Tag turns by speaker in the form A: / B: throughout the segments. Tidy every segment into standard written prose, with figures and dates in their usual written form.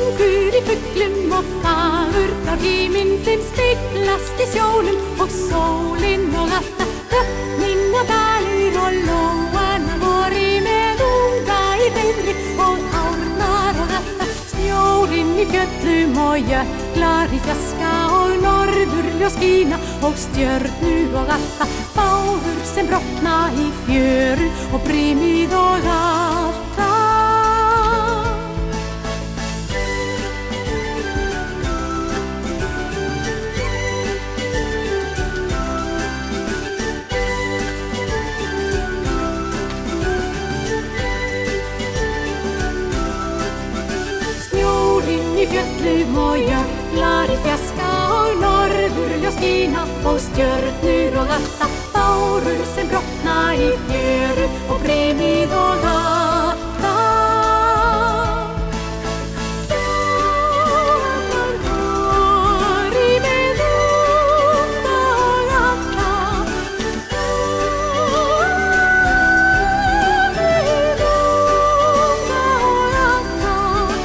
A: syngur í fuglum og fagurnar himinn sem speglast í sjónum og sólinn og alltaf drottning og dalir og lóana voru með unga í reyðri og árnar og alltaf snjórinn í fjöllum og jöklar í fjaska og norðurljós skína og stjörnu og alltaf báður sem brotna í fjöru og brimið og alltaf Snjórinn í fjöllum og jöklar í fjaska og norðurljós skína og stjörnur og alltaf bárur sem brotna í fjöru og brimið og alltaf Bjarnar voru með unga og alltaf með unga og alltaf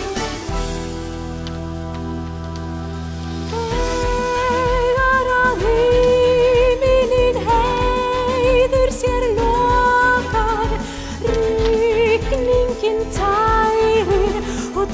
A: Þegar að himinninn heiður sér lokar, rigningin tærir og